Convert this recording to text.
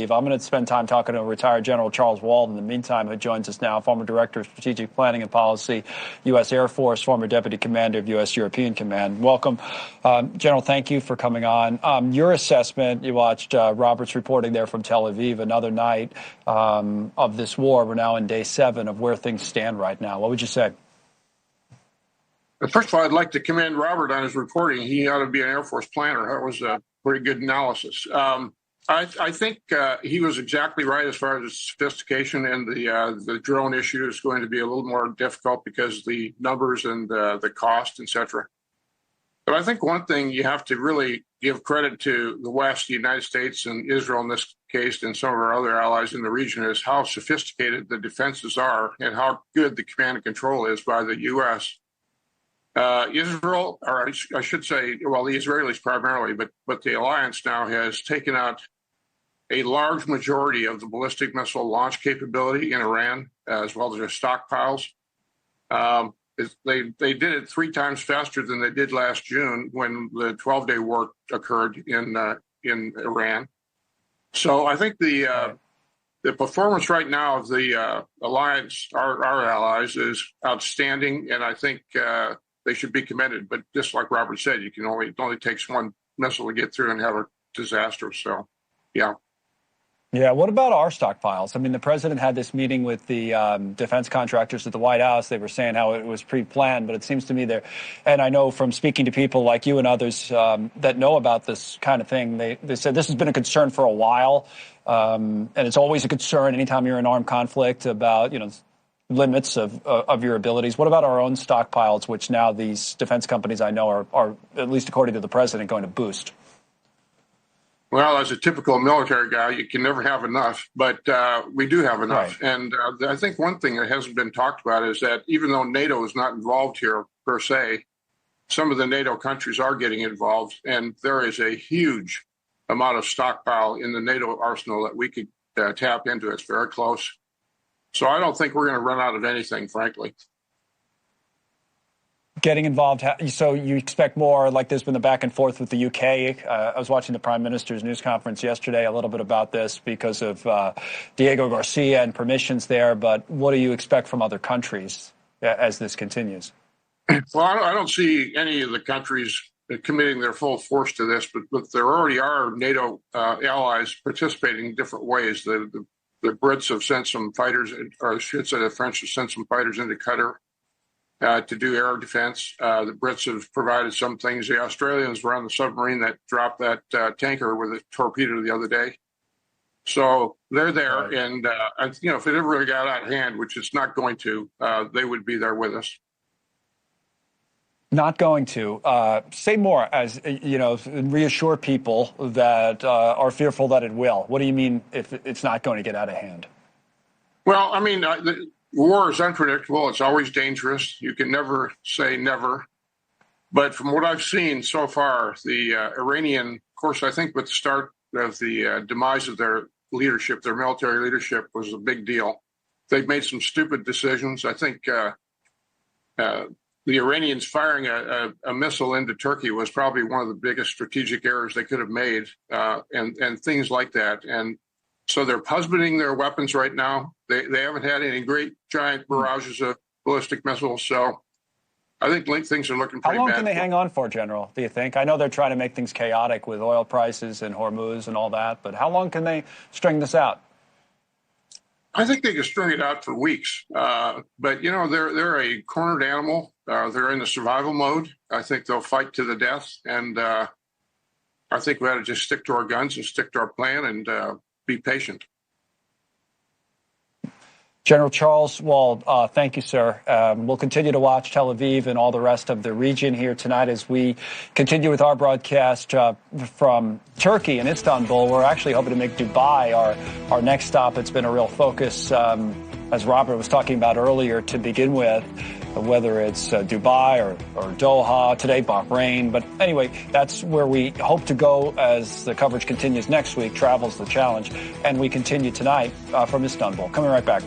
I'm going to spend time talking to retired General Charles Wald in the meantime, who joins us now, former Director of Strategic Planning and Policy, U.S. Air Force, former Deputy Commander of U.S. European Command. Welcome. General, thank you for coming on. Your assessment, you watched Robert's reporting there from Tel Aviv, another night of this war. We're now in day 7 of where things stand right now. What would you say? First of all, I'd like to commend Robert on his reporting. He ought to be an Air Force planner. That was a pretty good analysis. I think he was exactly right as far as the sophistication, and the drone issue is going to be a little more difficult because the numbers and the cost, etc. But I think one thing you have to really give credit to the West, the United States and Israel in this case, and some of our other allies in the region, is how sophisticated the defenses are and how good the command and control is by the U.S. Israel, or I should say, well, the Israelis primarily, but the alliance now has taken out a large majority of the ballistic missile launch capability in Iran, as well as their stockpiles. They did it 3 times faster than they did last June when the 12-day war occurred in Iran. So I think the performance right now of the alliance, our allies, is outstanding, and I think they should be commended. But just like Robert said, it only takes one missile to get through and have a disaster. So, yeah. Yeah, what about our stockpiles? I mean, the president had this meeting with the defense contractors at the White House. They were saying how it was pre-planned, but it seems to me and I know from speaking to people like you and others that know about this kind of thing, they said this has been a concern for a while, and it's always a concern anytime you're in armed conflict about, limits of your abilities. What about our own stockpiles, which now these defense companies I know are at least according to the president, going to boost? Well, as a typical military guy, you can never have enough, but we do have enough. Right. And I think one thing that hasn't been talked about is that even though NATO is not involved here per se, some of the NATO countries are getting involved, and there is a huge amount of stockpile in the NATO arsenal that we could tap into. It's very close. So I don't think we're going to run out of anything, frankly. Getting involved, so you expect more, like there's been the back and forth with the UK. I was watching the Prime Minister's news conference yesterday a little bit about this because of Diego Garcia and permissions there, but what do you expect from other countries as this continues? Well, I don't see any of the countries committing their full force to this, but there already are NATO allies participating in different ways. The Brits have sent some fighters, or I should say the French have sent some fighters into Qatar to do air defense. The Brits have provided some things. The Australians were on the submarine that dropped that tanker with a torpedo the other day. So they're there, right. And if it ever got out of hand, which it's not going to, they would be there with us. Not going to. Say more, as reassure people that are fearful that it will. What do you mean if it's not going to get out of hand? Well, I mean, war is unpredictable. It's always dangerous. You can never say never. But from what I've seen so far, the Iranian, of course, I think with the start of the demise of their leadership, their military leadership was a big deal. They've made some stupid decisions. I think the Iranians firing a missile into Turkey was probably one of the biggest strategic errors they could have made, and things like that. And so they're husbanding their weapons right now. They haven't had any great giant barrages of ballistic missiles, so I think things are looking pretty bad. How long can they hang on for, General, do you think? I know they're trying to make things chaotic with oil prices and Hormuz and all that, but how long can they string this out? I think they can string it out for weeks. But, they're a cornered animal. They're in the survival mode. I think they'll fight to the death. And I think we ought to just stick to our guns and stick to our plan and be patient. General Charles Wald, thank you, sir. We'll continue to watch Tel Aviv and all the rest of the region here tonight as we continue with our broadcast from Turkey and Istanbul. We're actually hoping to make Dubai our next stop. It's been a real focus, as Robert was talking about earlier, to begin with, whether it's Dubai or Doha, today Bahrain. But anyway, that's where we hope to go as the coverage continues next week. Travel's the challenge. And we continue tonight from Istanbul. Coming right back.